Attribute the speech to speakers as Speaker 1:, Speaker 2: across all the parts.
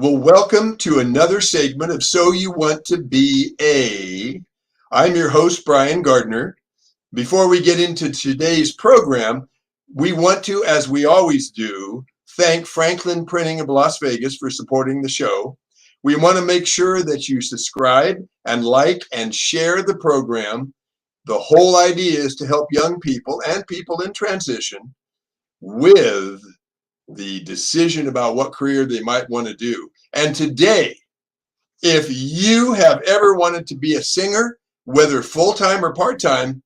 Speaker 1: Well, welcome to another segment of So You Want to Be A. I'm your host, Brian Gardner. Before we get into today's program, we want to, as we always do, thank Franklin Printing of Las Vegas for supporting the show. We want to make sure that you subscribe and like and share the program. The whole idea is to help young people and people in transition with the decision about what career they might want to do. And today, if you have ever wanted to be a singer, whether full-time or part-time,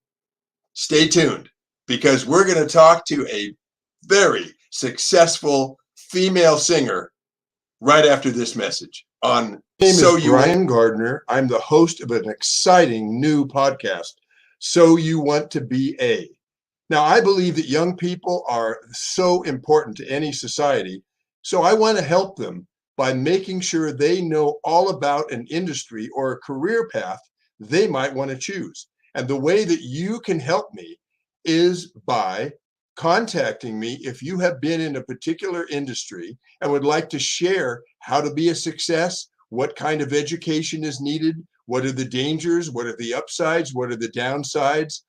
Speaker 1: stay tuned because we're going to talk to a very successful female singer right after this message on My name is Brian Gardner. I'm the host of an exciting new podcast, So You Want to Be A. Now, I believe that young people are so important to any society, so I want to help them by making sure they know all about an industry or a career path they might want to choose. And the way that you can help me is by contacting me if you have been in a particular industry and would like to share how to be a success, what kind of education is needed, what are the dangers, what are the upsides, what are the downsides.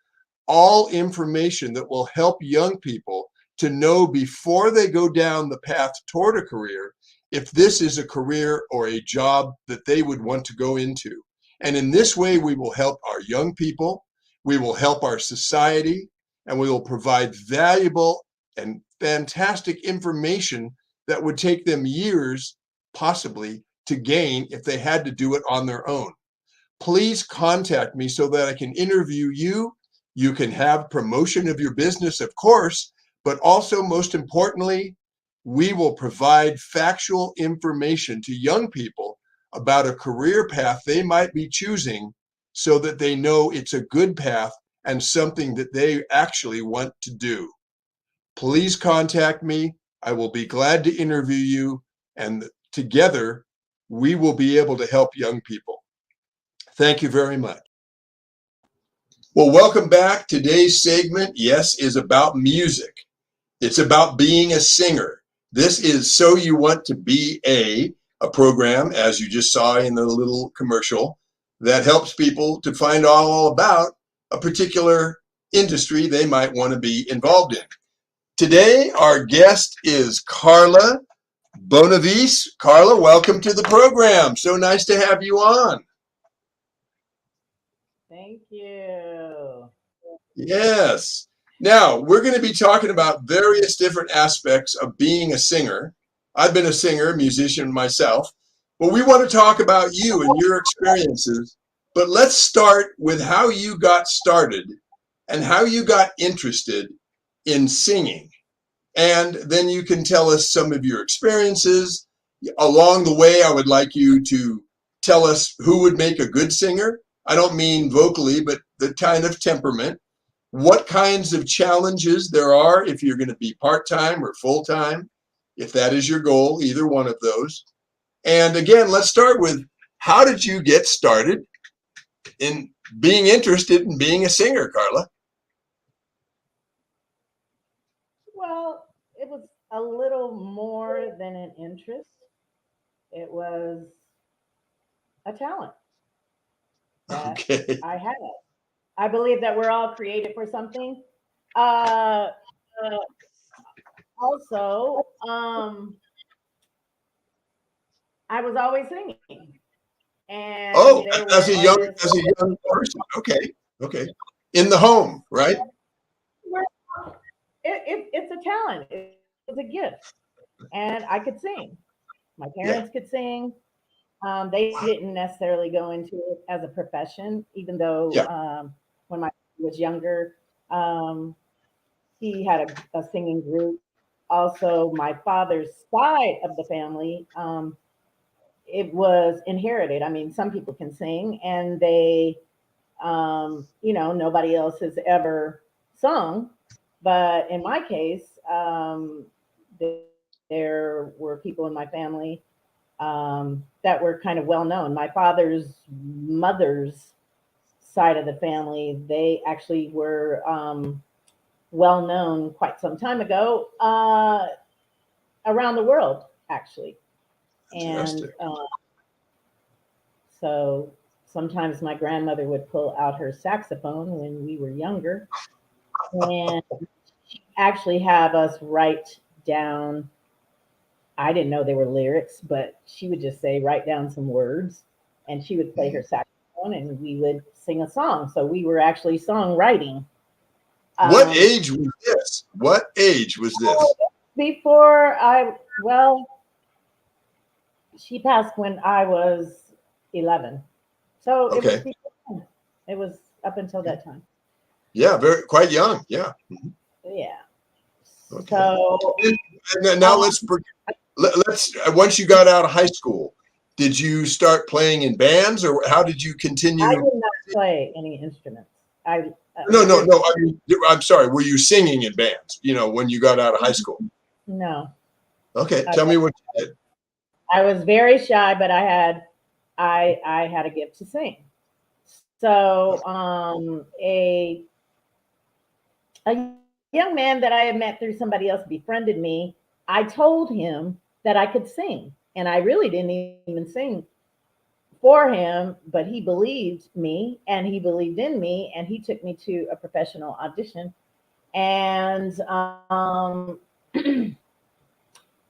Speaker 1: All information that will help young people to know before they go down the path toward a career if this is a career or a job that they would want to go into. And in this way, we will help our young people, we will help our society, and we will provide valuable and fantastic information that would take them years, possibly, to gain if they had to do it on their own. Please contact me so that I can interview you. You can have promotion of your business, of course, but also, most importantly, we will provide factual information to young people about a career path they might be choosing so that they know it's a good path and something that they actually want to do. Please contact me. I will be glad to interview you, and together we will be able to help young people. Thank you very much. Well, welcome back. Today's segment, yes, is about music. It's about being a singer. This is So You Want to Be A program, as you just saw in the little commercial, that helps people to find all about a particular industry they might want to be involved in. Today, our guest is Carla Bonavice. Carla, welcome to the program. So nice to have you on.
Speaker 2: Thank you.
Speaker 1: Yes. Now, we're going to be talking about various different aspects of being a singer. I've been a singer, musician myself, but we want to talk about you and your experiences. But let's start with how you got started and how you got interested in singing. And then you can tell us some of your experiences. Along the way, I would like you to tell us who would make a good singer. I don't mean vocally, but the kind of temperament. What kinds of challenges there are if you're going to be part-time or full-time, if that is your goal, either one of those. And again, let's start with, how did you get started in being interested in being a singer, Carla?
Speaker 2: Well, it was a little more than an interest. It was a talent that
Speaker 1: Okay.
Speaker 2: I had. I believe that we're all created for something. Uh, also, I was always singing, and
Speaker 1: Oh,
Speaker 2: there
Speaker 1: as
Speaker 2: were
Speaker 1: a young
Speaker 2: artists.
Speaker 1: person. Okay. Okay. In the home, right?
Speaker 2: It's a talent. It's a gift, and I could sing. My
Speaker 1: Yeah.
Speaker 2: parents could sing. They didn't necessarily go into it as a profession, even though
Speaker 1: Yeah.
Speaker 2: when my son was younger, um, he had a singing group. Also, my father's side of the family, it was inherited. I mean, some people can sing, and nobody else has ever sung. But in my case, there were people in my family that were kind of well known. My father's mother's side of the family, they actually were well known quite some time ago around the world, actually. And
Speaker 1: Fantastic.
Speaker 2: so sometimes my grandmother would pull out her saxophone when we were younger and actually have us write down. I didn't know they were lyrics, but she would just say, write down some words, and she would play her saxophone and we would sing a song. So we were actually songwriting.
Speaker 1: What
Speaker 2: Um,
Speaker 1: age was this? What age was this?
Speaker 2: before well, she passed when I was 11. So it was
Speaker 1: Okay.
Speaker 2: before then. It was up until that time.
Speaker 1: Yeah, very quite young. Yeah.
Speaker 2: Yeah.
Speaker 1: Okay.
Speaker 2: So
Speaker 1: And then now
Speaker 2: um,
Speaker 1: let's once you got out of high school, did you start playing in bands or how did you
Speaker 2: I
Speaker 1: continue?
Speaker 2: did not play any instruments. I there's
Speaker 1: No. I mean, I'm sorry. Were you singing in bands? When you got out of high school?
Speaker 2: no.
Speaker 1: Okay,
Speaker 2: I,
Speaker 1: tell me what you did.
Speaker 2: I was very shy, but I had a gift to sing. So a young man that I had met through somebody else befriended me. I told him that I could sing, and I really didn't even sing for him, but he believed me and he believed in me, and he took me to a professional audition. And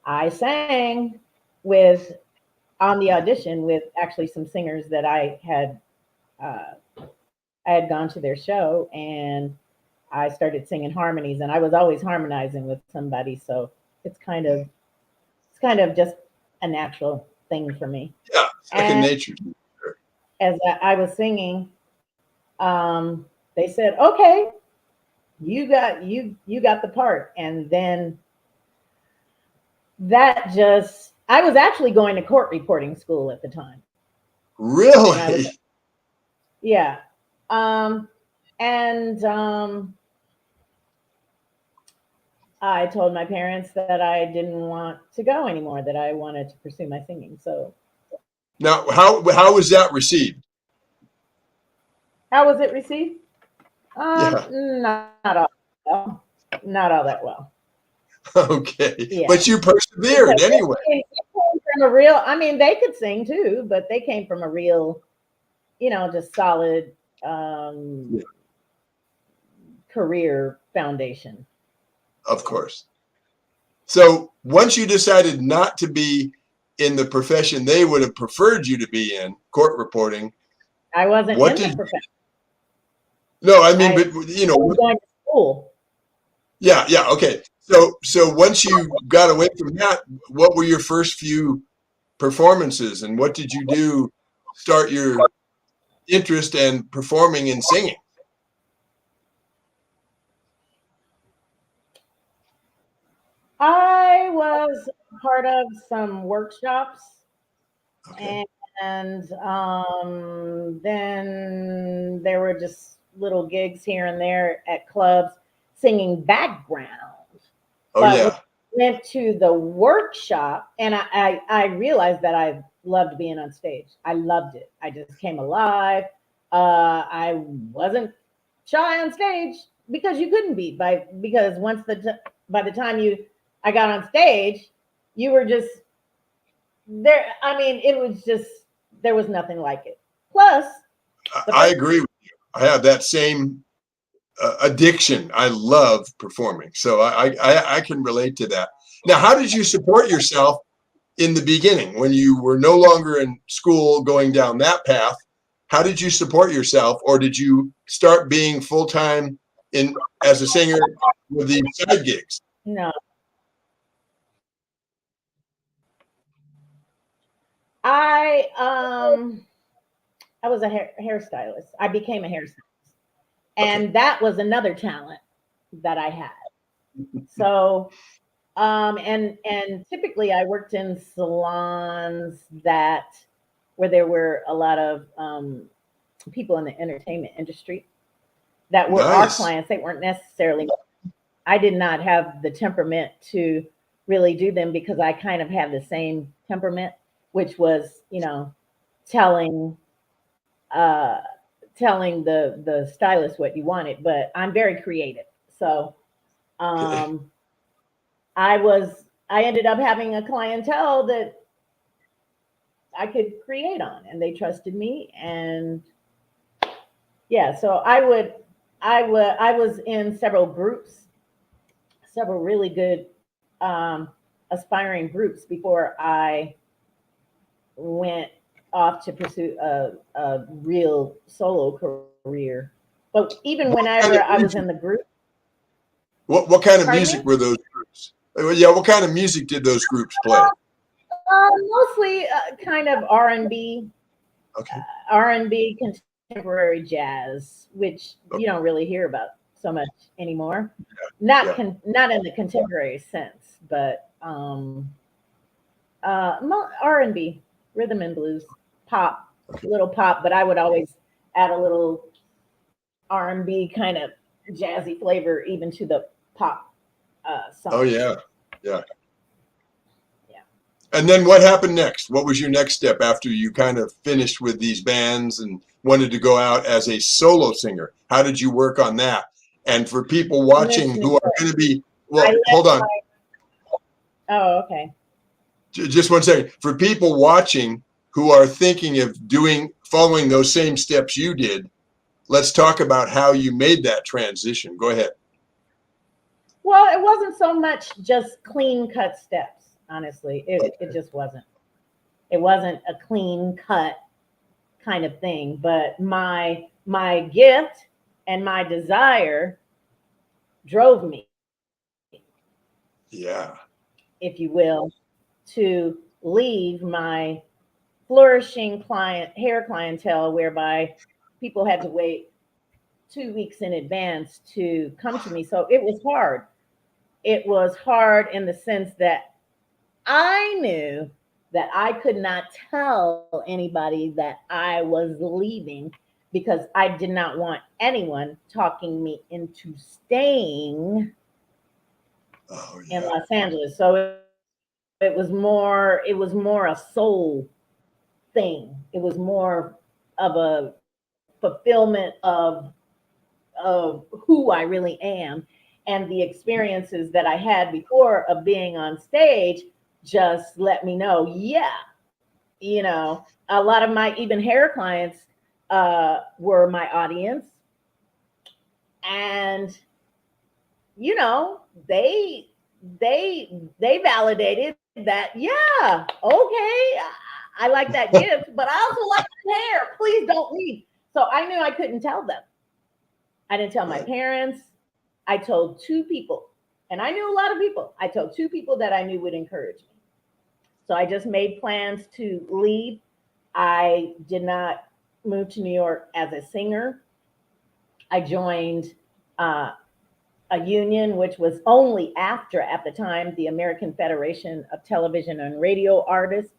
Speaker 2: I sang with on the audition with actually some singers that uh, I had gone to their show, and I started singing harmonies, and I was always harmonizing with somebody, so it's kind of it's kind of just a natural thing for me.
Speaker 1: Yeah, second
Speaker 2: And
Speaker 1: nature.
Speaker 2: as I was singing, they said, "Okay, you got the part." And then that just I was actually going to court reporting school at the time, and I was
Speaker 1: Really?
Speaker 2: yeah, um, and I told my parents that I didn't want to go anymore, that I wanted to pursue my singing. So
Speaker 1: Now, how was that received?
Speaker 2: how was it received?
Speaker 1: Yeah.
Speaker 2: Not all well. Not all that well.
Speaker 1: Okay,
Speaker 2: Yeah.
Speaker 1: but you
Speaker 2: Because
Speaker 1: persevered anyway.
Speaker 2: it came from a real, I mean, they could sing too, but they came from a real, just solid
Speaker 1: Yeah,
Speaker 2: career foundation.
Speaker 1: of course. So once you decided not to be in the profession they would have preferred you to be in, court reporting,
Speaker 2: I wasn't
Speaker 1: what
Speaker 2: in the
Speaker 1: did
Speaker 2: profession.
Speaker 1: no, I mean, but
Speaker 2: I was going to school.
Speaker 1: yeah, okay. So once you got away from that, what were your first few performances, and what did you do? Start your interest in performing and singing.
Speaker 2: I was part of some workshops,
Speaker 1: Okay.
Speaker 2: and then there were just little gigs here and there at clubs singing background.
Speaker 1: Oh
Speaker 2: But when
Speaker 1: yeah.
Speaker 2: I went to the workshop, and I realized that I loved being on stage. I loved it. I just came alive. I wasn't shy on stage because you couldn't be because by the time I got on stage, you were just there. I mean, it was just there was nothing like it. Plus, the
Speaker 1: I
Speaker 2: first
Speaker 1: agree with you. I have that same addiction. I love performing, so I can relate to that. Now, how did you support yourself in the beginning when you were no longer in school going down that path? How did you support yourself, or did you start being full time in as a singer with the side gigs?
Speaker 2: no, I I was a hairstylist. I became a hairstylist,
Speaker 1: Okay.
Speaker 2: and that was another talent that I had. So, and typically I worked in salons that where there were a lot of people in the entertainment industry that were our
Speaker 1: Nice.
Speaker 2: clients. They weren't necessarily. I did not have the temperament to really do them because I kind of had the same temperament, which was, telling uh, telling the stylist what you wanted. But I'm very creative, so
Speaker 1: Okay.
Speaker 2: um, I ended up having a clientele that I could create on, and they trusted me. And yeah, so I was in several groups, several really good aspiring groups before I went off to pursue a real solo career. But even
Speaker 1: What
Speaker 2: whenever
Speaker 1: kind
Speaker 2: I
Speaker 1: of
Speaker 2: was in the
Speaker 1: music?
Speaker 2: group,
Speaker 1: What kind of
Speaker 2: pardon me.
Speaker 1: music were those groups? Yeah, what kind of music did those groups play?
Speaker 2: Mostly kind of
Speaker 1: Okay.
Speaker 2: R&B, contemporary jazz, which
Speaker 1: Oh,
Speaker 2: you don't really hear about so much anymore.
Speaker 1: yeah.
Speaker 2: Not in the contemporary sense, but R&B, rhythm and blues, pop,
Speaker 1: Okay.
Speaker 2: little pop. But I would always add a little R&B kind of jazzy flavor even to the pop
Speaker 1: Oh
Speaker 2: songs.
Speaker 1: yeah. Yeah.
Speaker 2: Yeah.
Speaker 1: And then what happened next? What was your next step after you kind of finished with these bands and wanted to go out as a solo singer? How did you work on that? And for people
Speaker 2: I moved
Speaker 1: watching
Speaker 2: to New
Speaker 1: who are
Speaker 2: York.
Speaker 1: going to be,
Speaker 2: I
Speaker 1: well, hold
Speaker 2: left
Speaker 1: on,
Speaker 2: my. Oh, okay.
Speaker 1: just one second. For people watching who are thinking of following those same steps you did, let's talk about how you made that transition. Go ahead.
Speaker 2: Well, it wasn't so much just clean cut steps, honestly. It
Speaker 1: Okay.
Speaker 2: just wasn't. It wasn't a clean cut kind of thing, but my gift and my desire drove me,
Speaker 1: Yeah.
Speaker 2: if you will, to leave my flourishing hair clientele whereby people had to wait 2 weeks in advance to come to me. So it was hard. It was hard in the sense that I knew that I could not tell anybody that I was leaving because I did not want anyone talking me into staying
Speaker 1: Oh
Speaker 2: in
Speaker 1: yeah.
Speaker 2: Los Angeles. So it was more a soul thing. It was more of a fulfillment of who I really am. And the experiences that I had before of being on stage just let me know, yeah, a lot of my even hair clients were my audience. And, you know, they they validated that, yeah, okay, I like that gift, but I also like the hair. Please don't leave. So I knew I couldn't tell them. I didn't tell my
Speaker 1: Right.
Speaker 2: parents. I told two people, and I knew a lot of people. I told two people that I knew would encourage me. So I just made plans to leave. I did not move to New York as a singer. I joined uh, a union, which was only after, at the time, the American Federation of Television and Radio Artists.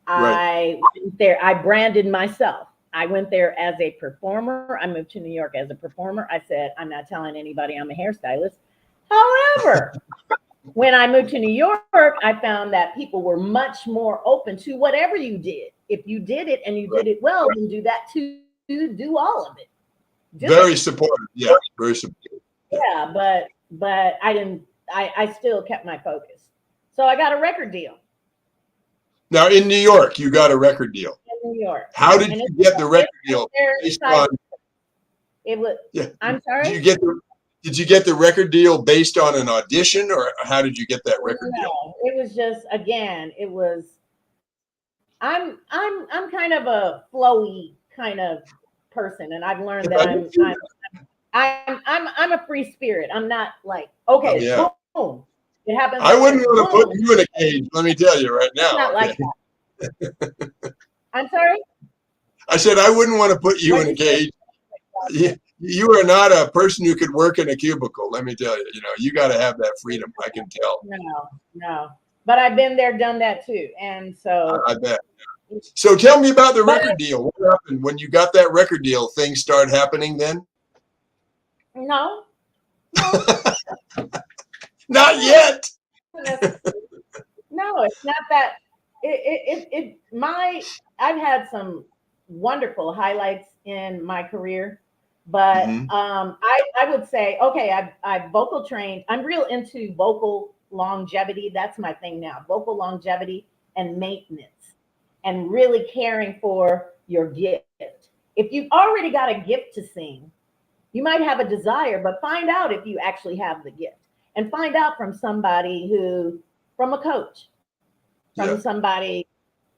Speaker 1: Right.
Speaker 2: I went there, I branded myself. I went there as a performer. I moved to New York as a performer. I said, I'm not telling anybody I'm a hairstylist. However, when I moved to New York, I found that people were much more open to whatever you did. If you did it and you
Speaker 1: Right.
Speaker 2: did it well, then do that too. Do all of it. Do it.
Speaker 1: Very supportive. Yeah. Very supportive. Yeah.
Speaker 2: Yeah, but I didn't. I still kept my focus. So I got a record deal
Speaker 1: Now in New York, you got a record deal.
Speaker 2: in New York,
Speaker 1: How did
Speaker 2: and
Speaker 1: you get the record
Speaker 2: it's
Speaker 1: deal
Speaker 2: their
Speaker 1: based
Speaker 2: side.
Speaker 1: on?
Speaker 2: It was.
Speaker 1: Yeah.
Speaker 2: I'm
Speaker 1: Did
Speaker 2: sorry.
Speaker 1: you get the Did you get the record deal based on an audition, or how did you get that record deal?
Speaker 2: No, it was just again. It was. I'm kind of a flowy kind of person, and I've learned that I'm a free spirit. I'm not like,
Speaker 1: Oh
Speaker 2: okay,
Speaker 1: yeah.
Speaker 2: boom. It happens like
Speaker 1: I
Speaker 2: this,
Speaker 1: wouldn't want to
Speaker 2: boom.
Speaker 1: put you in a cage. Let me tell you right
Speaker 2: It's
Speaker 1: now.
Speaker 2: not like
Speaker 1: Okay.
Speaker 2: that. I'm sorry.
Speaker 1: I said I wouldn't want to put you
Speaker 2: What
Speaker 1: in a
Speaker 2: did you say?
Speaker 1: cage. You are not a person who could work in a cubicle. Let me tell you. You got to have that freedom. I can tell.
Speaker 2: No, no. But I've been there, done that too. And so,
Speaker 1: I bet. So tell me about the
Speaker 2: but
Speaker 1: record deal. What happened when you got that record deal? Things start happening then?
Speaker 2: no, no,
Speaker 1: Not
Speaker 2: no, not
Speaker 1: yet.
Speaker 2: necessarily. No, it's not that. I've had some wonderful highlights in my career, but
Speaker 1: Hmm.
Speaker 2: I would say, okay, I've vocal trained. I'm real into vocal longevity. That's my thing now, vocal longevity and maintenance. and really caring for your gift. If you've already got a gift to sing, you might have a desire, but find out if you actually have the gift, and find out from somebody from a coach, from
Speaker 1: Yeah.
Speaker 2: somebody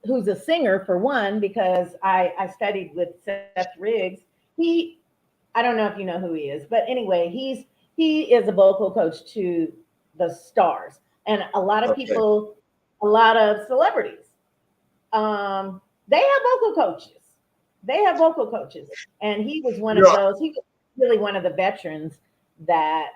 Speaker 2: who's a singer for one, because I studied with Seth Riggs. I don't know if you know who he is, but anyway, he is a vocal coach to the stars, and a lot of
Speaker 1: Okay.
Speaker 2: people, a lot of celebrities, they have vocal coaches. They have vocal coaches, and he was one of
Speaker 1: Yeah.
Speaker 2: those. He was really one of the veterans that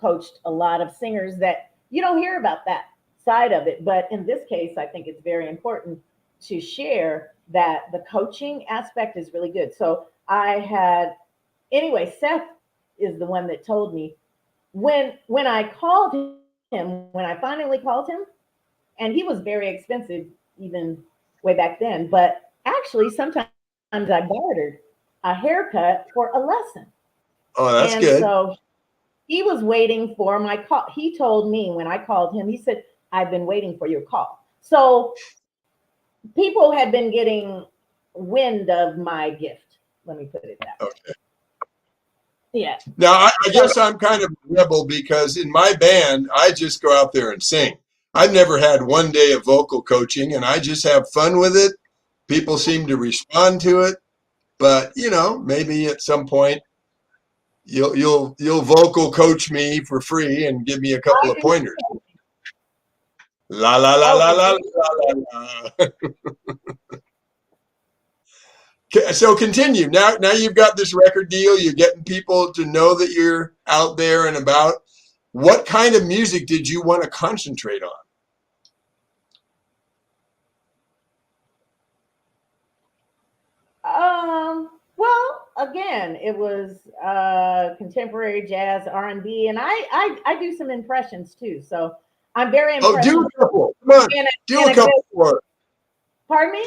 Speaker 2: coached a lot of singers that you don't hear about that side of it. But in this case, I think it's very important to share that the coaching aspect is really good. So anyway, Seth is the one that told me when I called him, when I finally called him, and he was very expensive even way back then. But actually, sometimes I bartered a haircut for a lesson,
Speaker 1: Oh, that's
Speaker 2: and
Speaker 1: good.
Speaker 2: so he was waiting for my call. He told me when I called him, he said, "I've been waiting for your call." So people had been getting wind of my gift. Let me put it that way.
Speaker 1: Okay.
Speaker 2: Yeah.
Speaker 1: Now, I
Speaker 2: So
Speaker 1: guess I'm kind of a rebel because in my band, I just go out there and sing. I've never had one day of vocal coaching, and I just have fun with it. People seem to respond to it, but maybe at some point you'll vocal coach me for free and give me a couple
Speaker 2: I
Speaker 1: of
Speaker 2: do.
Speaker 1: pointers. La la la
Speaker 2: Oh,
Speaker 1: la
Speaker 2: well,
Speaker 1: la la la. La. So continue. Now you've got this record deal. You're getting people to know that you're out there and about. What kind of music did you want to concentrate on?
Speaker 2: well, again, it was contemporary jazz, R&B, and I do some impressions too. So I'm very
Speaker 1: Oh, do
Speaker 2: impressionable
Speaker 1: a couple. Come on, do
Speaker 2: in
Speaker 1: a
Speaker 2: a good.
Speaker 1: couple for us.
Speaker 2: Pardon me?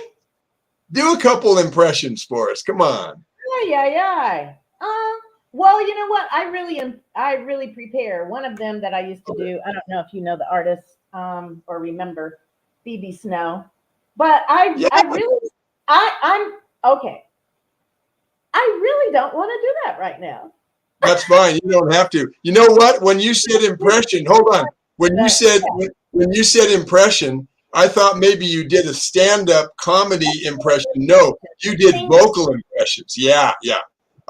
Speaker 1: Do a couple impressions for us. Come on.
Speaker 2: Yeah, yeah, yeah. Well, you know what? I really prepare. One of them that I used to
Speaker 1: Okay.
Speaker 2: do. I don't know if you know the artist or remember Phoebe Snow, but
Speaker 1: Yeah,
Speaker 2: I really I'm okay. I really don't want to do that right now.
Speaker 1: that's fine. You don't have to. You know what? When you said impression, hold on.
Speaker 2: But yeah,
Speaker 1: When you said impression, I thought maybe you did a stand-up comedy impression. No, you did
Speaker 2: sing.
Speaker 1: vocal impressions. Yeah, yeah.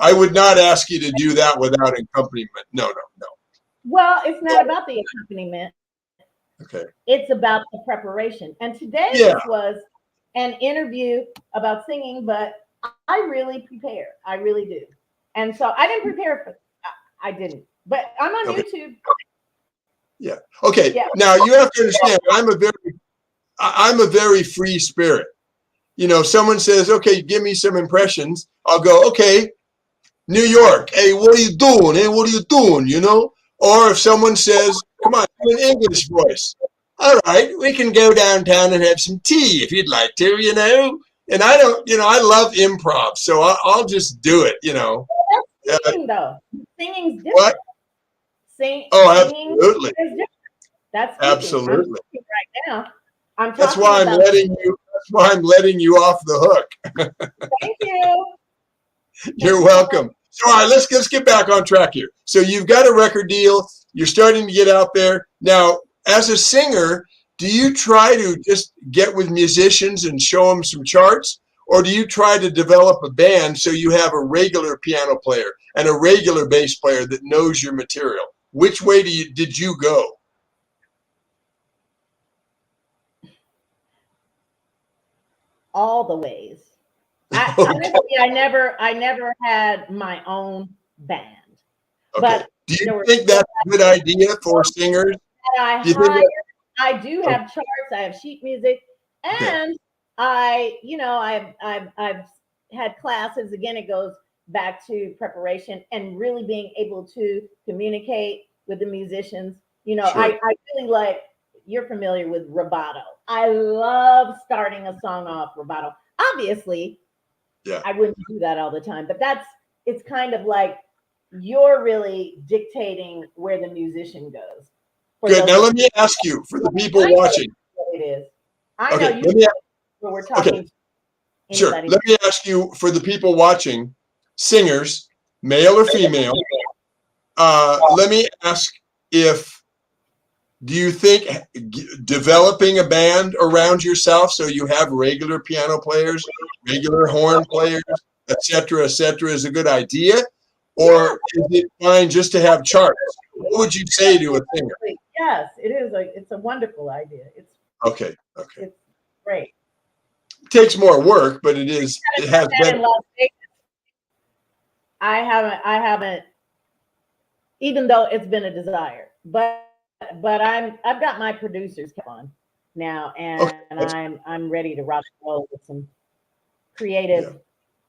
Speaker 1: I would not ask you to do that without accompaniment. No, no, no.
Speaker 2: Well, it's not about the accompaniment.
Speaker 1: Okay.
Speaker 2: It's about the preparation. And today
Speaker 1: Yeah,
Speaker 2: this was an interview about singing, but I really prepare. I really do. And so I didn't prepare for I didn't. But I'm on
Speaker 1: okay.
Speaker 2: YouTube.
Speaker 1: Yeah. Okay.
Speaker 2: Yeah.
Speaker 1: Now you have to understand, I'm a very free spirit. If someone says, "Okay, give me some impressions," I'll go, "Okay, New York. Hey, what are you doing? Hey, what are you doing? Or if someone says, "Come on, do an English voice." All right, we can go downtown and have some tea if you'd like to. And I don't, I love improv, so I'll just do it.
Speaker 2: That's
Speaker 1: Uh,
Speaker 2: singing though. Singing's
Speaker 1: what?
Speaker 2: different.
Speaker 1: Oh,
Speaker 2: Singing
Speaker 1: absolutely,
Speaker 2: is different. That's speaking. I'm
Speaker 1: absolutely.
Speaker 2: speaking right now. I'm
Speaker 1: That's
Speaker 2: talking
Speaker 1: why I'm
Speaker 2: about
Speaker 1: letting you. That's why I'm letting you off the hook.
Speaker 2: thank you. Thank
Speaker 1: You're
Speaker 2: you so much.
Speaker 1: welcome. So, all right, let's get back on track here. So, you've got a record deal. You're starting to get out there now. As a singer, do you try to just get with musicians and show them some charts, or do you try to develop a band so you have a regular piano player and a regular bass player that knows your material? Which way did you go?
Speaker 2: All the ways. I honestly I never had my own band.
Speaker 1: Okay.
Speaker 2: But
Speaker 1: Do you
Speaker 2: there were
Speaker 1: think that's a good idea for singers?
Speaker 2: that I
Speaker 1: Do you think
Speaker 2: hired.
Speaker 1: that?
Speaker 2: I do
Speaker 1: Oh,
Speaker 2: have charts. I have sheet music,
Speaker 1: okay.
Speaker 2: and I've had classes. Again, it goes back to preparation and really being able to communicate with the musicians.
Speaker 1: Sure.
Speaker 2: I really like. You're familiar with rubato. I love starting a song off rubato. Obviously,
Speaker 1: Yeah.
Speaker 2: I wouldn't do that all the time, but it's kind of like you're really dictating where the musician goes. For
Speaker 1: Good.
Speaker 2: those
Speaker 1: Now
Speaker 2: of
Speaker 1: let me ask you, for the people
Speaker 2: I know
Speaker 1: watching.
Speaker 2: what it is. I know
Speaker 1: Okay.
Speaker 2: you.
Speaker 1: Let me.
Speaker 2: where we're
Speaker 1: Okay,
Speaker 2: talking to
Speaker 1: sure.
Speaker 2: anybody.
Speaker 1: Let me ask you, for the people watching, singers, male or female, let me ask if, do you think developing a band around yourself so you have regular piano players, regular horn players, et cetera, is a good idea? Or is it fine just to have charts? What would you say to a singer?
Speaker 2: Yes, it is. It's a wonderful idea.
Speaker 1: Okay.
Speaker 2: It's great.
Speaker 1: It takes more work, but it has
Speaker 2: That in
Speaker 1: been.
Speaker 2: Las Vegas, I haven't, even though it's been a desire, but I've got my producers on now, and
Speaker 1: Okay.
Speaker 2: I'm ready to rock and roll with some
Speaker 1: Yeah.
Speaker 2: creative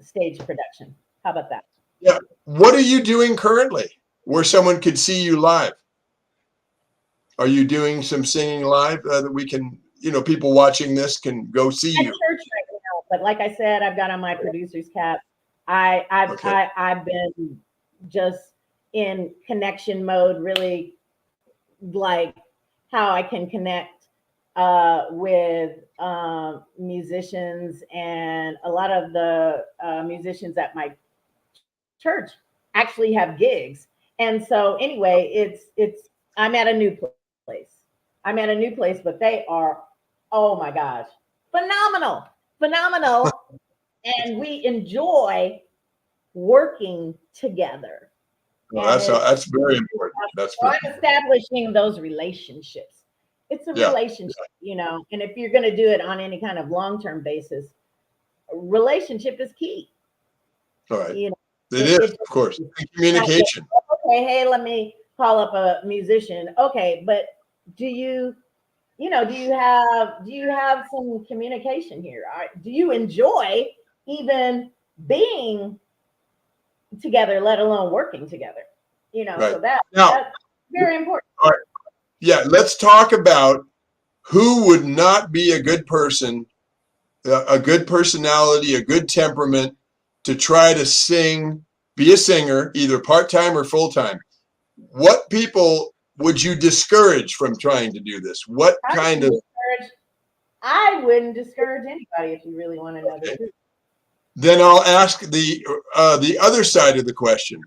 Speaker 2: stage production. How about that?
Speaker 1: Yeah. What are you doing currently where someone could see you live? Are you doing some singing live that we can, people watching this can go see
Speaker 2: At
Speaker 1: you?
Speaker 2: church right now, but like I said, I've got on my producer's cap.
Speaker 1: Okay.
Speaker 2: I've been just in connection mode, really, like how I can connect with musicians, and a lot of the musicians at my church actually have gigs. And so anyway, it's I'm at a new place. I'm at a new place, but they are, oh my gosh, phenomenal, phenomenal, and we enjoy working together.
Speaker 1: Well,
Speaker 2: And
Speaker 1: that's very important. That's
Speaker 2: so
Speaker 1: very
Speaker 2: I'm establishing those relationships. It's a
Speaker 1: yeah.
Speaker 2: relationship, and if you're going to do it on any kind of long-term basis, relationship is key.
Speaker 1: All right.
Speaker 2: You know,
Speaker 1: It is,
Speaker 2: it
Speaker 1: of course. And
Speaker 2: not just,
Speaker 1: communication.
Speaker 2: okay, hey, let me call up a musician. Okay, but do you, do you have some communication here? Do you enjoy even being together, let alone working together?
Speaker 1: Right.
Speaker 2: So
Speaker 1: Now,
Speaker 2: that's very important.
Speaker 1: all right. Yeah, let's talk about who would not be a good person, a good personality, a good temperament to try to sing, be a singer, either part-time or full-time. What people would you discourage from trying to do this? What
Speaker 2: I
Speaker 1: kind
Speaker 2: wouldn't
Speaker 1: of,
Speaker 2: discourage. I wouldn't discourage anybody if you really want to know the
Speaker 1: okay.
Speaker 2: truth.
Speaker 1: Then I'll ask the other side of the question.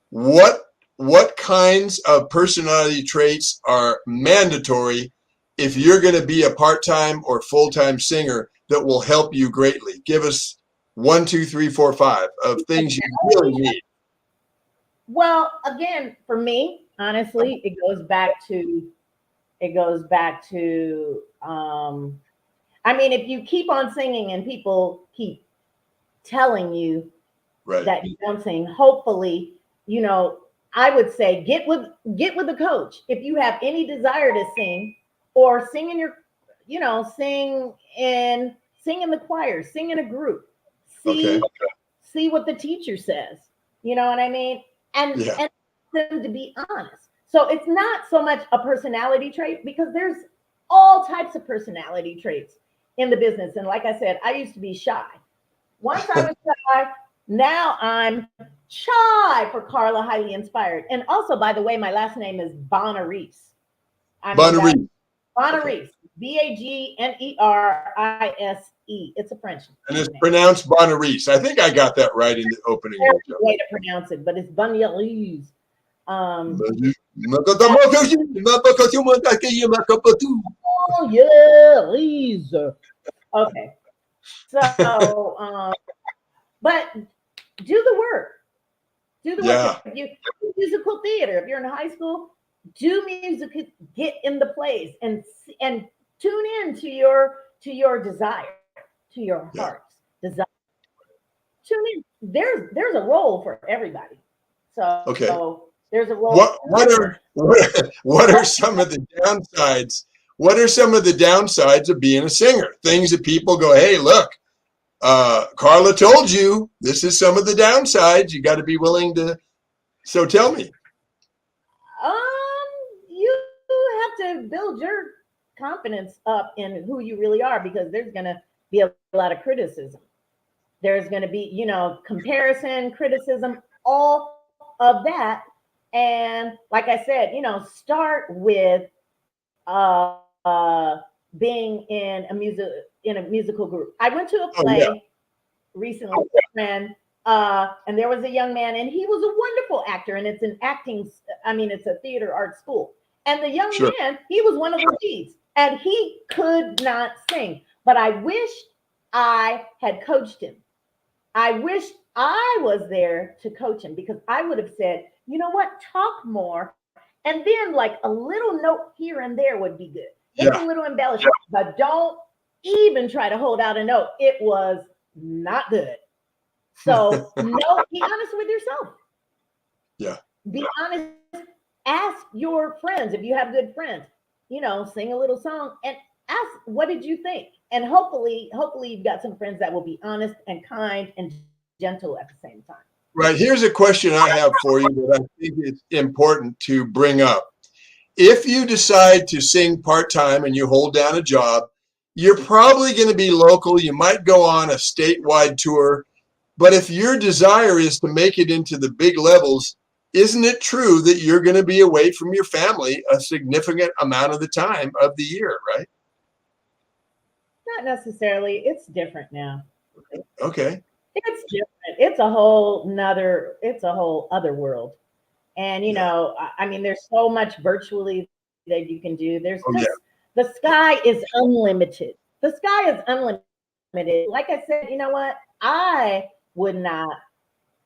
Speaker 1: What what kinds of personality traits are mandatory if you're going to be a part-time or full-time singer that will help you greatly? Give us 1, 2, 3, 4, 5 of things you really need.
Speaker 2: Well, again, for me, honestly, it goes back to I mean, if you keep on singing and people keep telling you
Speaker 1: Right.
Speaker 2: that you don't sing, hopefully, I would say get with the coach. If you have any desire to sing, or sing in your, sing in the choir, sing in a group.
Speaker 1: Okay.
Speaker 2: See what the teacher says. You know what I mean? And
Speaker 1: Yeah.
Speaker 2: and them to be honest. So it's not so much a personality trait, because there's all types of personality traits in the business. And like I said, I used to be shy. Once I was shy, now I'm shy for Carla, highly inspired. And also, by the way, my last name is Bonarise. I mean, that
Speaker 1: Bonnery. Okay.
Speaker 2: Bonarise, Bagnerise. It's a French
Speaker 1: And it's
Speaker 2: name.
Speaker 1: pronounced Bonnerise. I think I got that right in the opening of
Speaker 2: There's
Speaker 1: the
Speaker 2: a
Speaker 1: show.
Speaker 2: way to pronounce it, but it's Bonarise. Um, oh yeah, Lise. Okay. So, but do the work. Do the work.
Speaker 1: Yeah.
Speaker 2: If you do musical theater, if you're in high school, do music. Get in the plays and tune in to your desire, to your
Speaker 1: Yeah.
Speaker 2: heart's desire. Tune in. There's a role for everybody.
Speaker 1: Okay.
Speaker 2: So there's a role
Speaker 1: What
Speaker 2: for
Speaker 1: what
Speaker 2: everyone.
Speaker 1: are what are some of the downsides? What are some of the downsides of being a singer? Things that people go, hey, look, Carla told you this is some of the downsides. You got to be willing to. So tell me.
Speaker 2: You have to build your confidence up in who you really are, because there's gonna be a lot of criticism. There's going to be, comparison, criticism, all of that. And like I said, start with uh, being in a musical group. I went to a
Speaker 1: Oh yeah,
Speaker 2: play recently with a friend, and there was a young man, and he was a wonderful actor, and it's an acting. I mean, it's a theater art school, and the young
Speaker 1: sure.
Speaker 2: man, he was one of the leads, and he could not sing. But I wish I had coached him. I wish I was there to coach him because I would have said, you know what, talk more. And then, like a little note here and there would be good, just a
Speaker 1: Yeah.
Speaker 2: little embellishment, but don't even try to hold out a note. It was not good. So, no, be honest with yourself.
Speaker 1: Yeah.
Speaker 2: Be honest. Ask your friends if you have good friends, sing a little song and ask, what did you think? And hopefully you've got some friends that will be honest and kind and gentle at the same time.
Speaker 1: Right. Here's a question I have for you that I think is important to bring up. If you decide to sing part-time and you hold down a job, you're probably going to be local. You might go on a statewide tour. But if your desire is to make it into the big levels, isn't it true that you're going to be away from your family a significant amount of the time of the year, right?
Speaker 2: Not necessarily. It's different now.
Speaker 1: Okay.
Speaker 2: It's different. It's a whole other world. And
Speaker 1: Yeah.
Speaker 2: I mean, there's so much virtually that you can do. There's just
Speaker 1: Oh, yeah.
Speaker 2: the sky is unlimited. The sky is unlimited. Like I said, you know what? I would not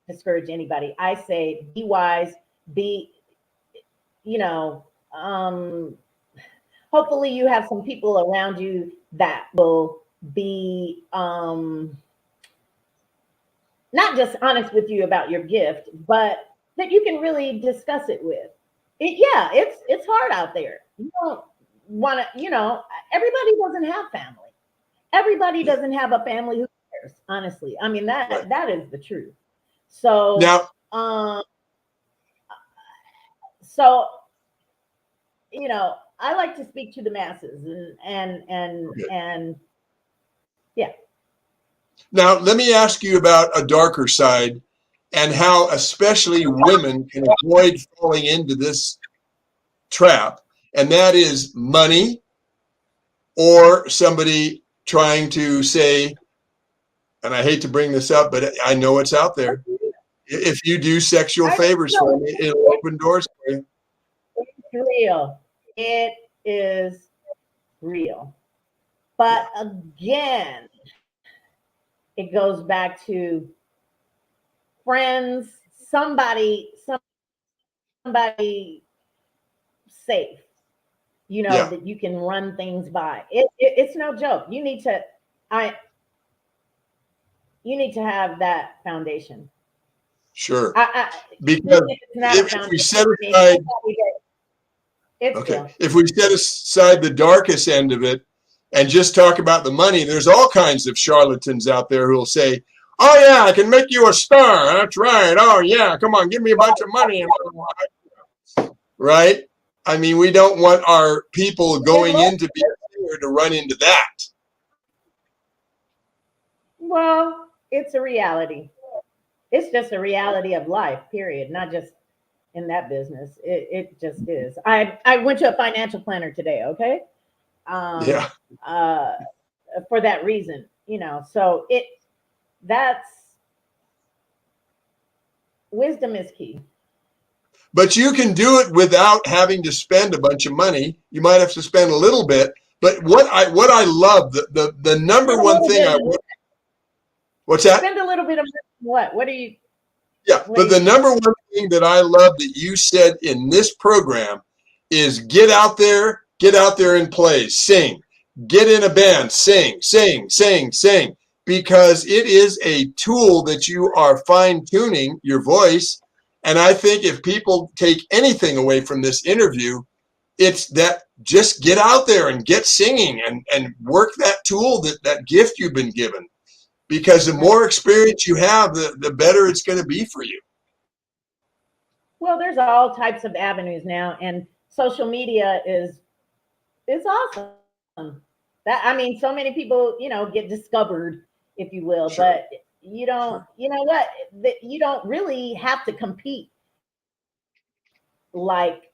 Speaker 2: discourage anybody. I say be wise, be, you know, um, hopefully you have some people around you that will be not just honest with you about your gift, but that you can really discuss it with. Yeah, it's hard out there. You don't want to, everybody doesn't have family. Everybody
Speaker 1: Yeah.
Speaker 2: doesn't have a family who cares. Honestly, I mean
Speaker 1: Right.
Speaker 2: that is the truth. So,
Speaker 1: Now,
Speaker 2: um, so I like to speak to the masses,
Speaker 1: okay.
Speaker 2: and yeah.
Speaker 1: Now, let me ask you about a darker side and how especially women can avoid falling into this trap, and that is money or somebody trying to say, and I hate to bring this up, but I know it's out there. If you do sexual
Speaker 2: I
Speaker 1: favors
Speaker 2: know
Speaker 1: for me, it'll open doors for you.
Speaker 2: it's real. It is real. But
Speaker 1: Yeah.
Speaker 2: again, it goes back to friends, somebody safe,
Speaker 1: Yeah.
Speaker 2: that you can run things by. It's no joke. I you need to have that foundation.
Speaker 1: Sure.
Speaker 2: Even
Speaker 1: Because
Speaker 2: if it's not a
Speaker 1: if we
Speaker 2: foundation,
Speaker 1: set
Speaker 2: I mean,
Speaker 1: aside,
Speaker 2: it's
Speaker 1: okay,
Speaker 2: real.
Speaker 1: if we set aside the darkest end of it and just talk about the money, there's all kinds of charlatans out there who will say, "Oh yeah, I can make you a star. That's right. Oh yeah, come on, give me a bunch of money." Right? I mean, we don't want our people
Speaker 2: Good
Speaker 1: going
Speaker 2: Lord.
Speaker 1: in to be a singer to run into that.
Speaker 2: Well, it's a reality. It's just a reality of life, period. Not just in that business. It just is. I went to a financial planner today, okay? Um,
Speaker 1: Yeah.
Speaker 2: uh, for that reason, So that's wisdom is key.
Speaker 1: But you can do it without having to spend a bunch of money. You might have to spend a little bit. But what I love, the number
Speaker 2: Spend a
Speaker 1: one
Speaker 2: little
Speaker 1: thing
Speaker 2: bit.
Speaker 1: I what's that?
Speaker 2: Spend a little bit of what? What are you?
Speaker 1: Yeah,
Speaker 2: What are
Speaker 1: but
Speaker 2: you
Speaker 1: the
Speaker 2: saying?
Speaker 1: number one thing that I love that you said in this program is get out there and play, sing, get in a band, sing, sing, sing, sing, because it is a tool that you are fine tuning your voice. And I think if people take anything away from this interview, it's that just get out there and get singing and work that tool, that gift you've been given, because the
Speaker 2: Right.
Speaker 1: more experience you have, the better it's going to be for you.
Speaker 2: Well, there's all types of avenues now, and social media is awesome. That I mean, so many people, get discovered, if you will, but
Speaker 1: Sure,
Speaker 2: you don't.
Speaker 1: sure.
Speaker 2: You know what? You don't really have to compete like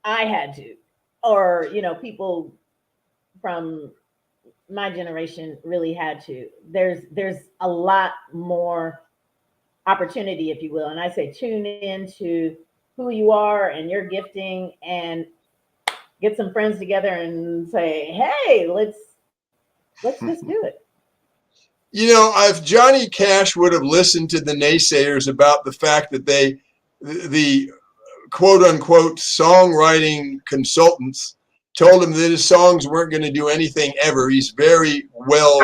Speaker 2: I had to. or people from my generation really had to. There's a lot more opportunity, if you will, and I say tune in to who you are and your gifting, and get some friends together and say, hey, let's just do it.
Speaker 1: If Johnny Cash would have listened to the naysayers about the fact that the quote unquote songwriting consultants told him that his songs weren't going to do anything ever. He's very well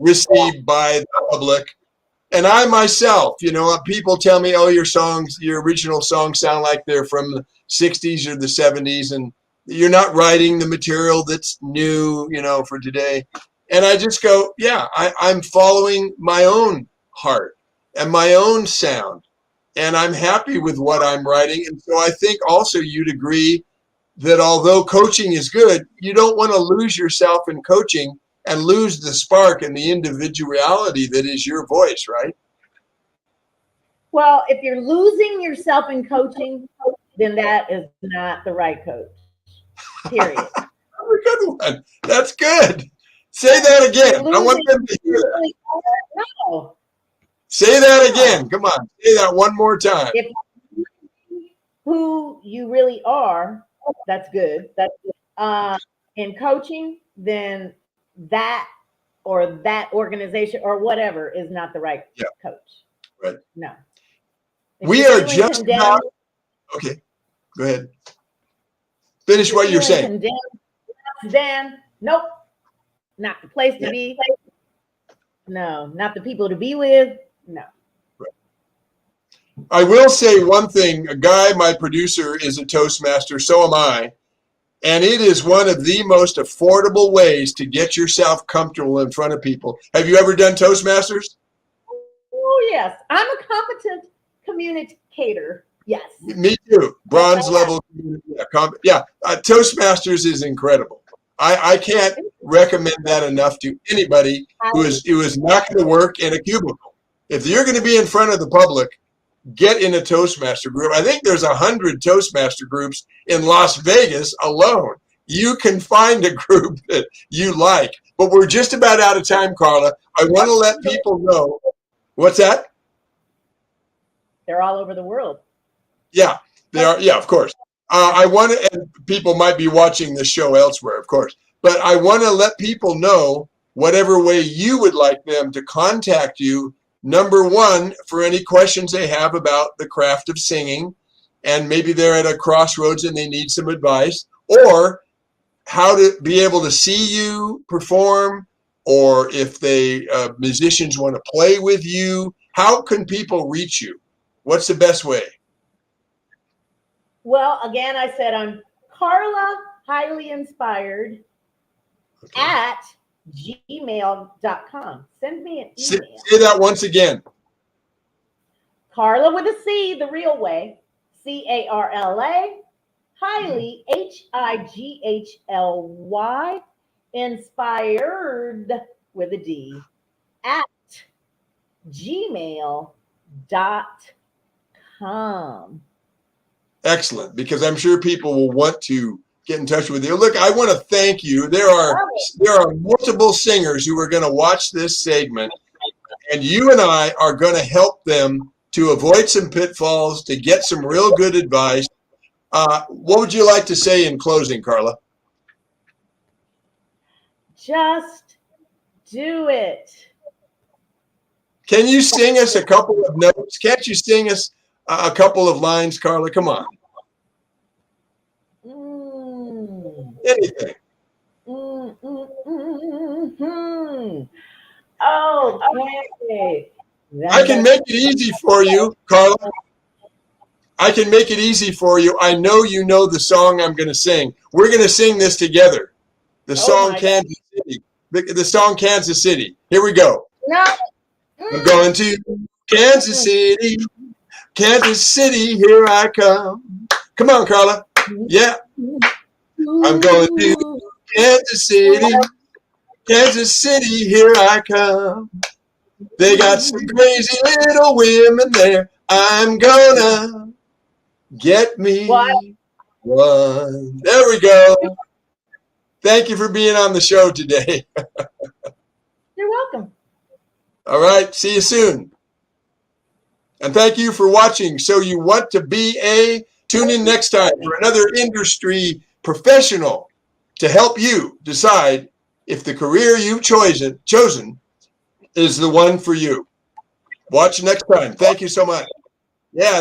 Speaker 1: received by the public. And I myself, people tell me, oh, your original songs sound like they're from the 60s or the 70s, and you're not writing the material that's new, for today. And I just go, yeah, I'm following my own heart and my own sound. And I'm happy with what I'm writing. And so I think also you'd agree that although coaching is good, you don't want to lose yourself in coaching and lose the spark and the individuality that is your voice, right?
Speaker 2: Well, if you're losing yourself in coaching, then that is not the right coach. Period.
Speaker 1: A good one. That's good. Say that again. I want them to hear that.
Speaker 2: No.
Speaker 1: Say that again. Come on. Say that one more time.
Speaker 2: If who you really are, that's good. That's in coaching, then that or that organization or whatever is not the right coach.
Speaker 1: Right.
Speaker 2: No.
Speaker 1: We are just about. Okay. Go ahead. Finish what you're saying.
Speaker 2: Then nope. Not the place to be. No, not the people to be with. No.
Speaker 1: I will say one thing. A guy, my producer, is a Toastmaster. So am I. And it is one of the most affordable ways to get yourself comfortable in front of people. Have you ever done Toastmasters?
Speaker 2: Oh, yes. I'm a competent communicator. Yes.
Speaker 1: Me too. Bronze level. Yeah. Toastmasters is incredible. I can't recommend that enough to anybody who is not going to work in a cubicle. If you're going to be in front of the public, get in a Toastmaster group. I think there's 100 Toastmaster groups in Las Vegas alone. You can find a group that you like. But we're just about out of time, Carla. I want to let people know. What's that?
Speaker 2: They're all over the world.
Speaker 1: Yeah, they are. Yeah, of course. I want to, and people might be watching this show elsewhere, of course, but I want to let people know whatever way you would like them to contact you. Number one, for any questions they have about the craft of singing, and maybe they're at a crossroads and they need some advice, or how to be able to see you perform, or if they musicians want to play with you. How can people reach you? What's the best way?
Speaker 2: Well, again, I said I'm Carla Highly Inspired at gmail.com. Send me an email.
Speaker 1: Say that once again.
Speaker 2: Carla with a C, the real way. Carla, Highly, Highly, inspired with a D at gmail.com.
Speaker 1: Excellent, because I'm sure people will want to get in touch with you. Look, I want to thank you. There are multiple singers who are going to watch this segment, and you and I are going to help them to avoid some pitfalls, to get some real good advice. What would you like to say in closing, Carla?
Speaker 2: Just do it.
Speaker 1: Can you sing us a couple of notes? Can't you sing us a couple of lines, Carla? Come on. Anything.
Speaker 2: Okay.
Speaker 1: I can make it easy for you, Carla. I can make it easy for you. I know you know the song I'm going to sing. We're going to sing this together. The song Kansas City. The song Kansas City. Here we go.
Speaker 2: No.
Speaker 1: I'm going to Kansas City. Kansas City, here I come. Come on, Carla. Yeah. I'm going to Kansas City. Kansas City, here I come. They got some crazy little women there. I'm gonna get me One. There we go. Thank you for being on the show today.
Speaker 2: You're welcome.
Speaker 1: All right. See you soon. And thank you for watching So You Want to Be A. Tune in next time for another industry professional to help you decide if the career you've chosen is the one for you. Watch next time. Thank you so much. Yeah.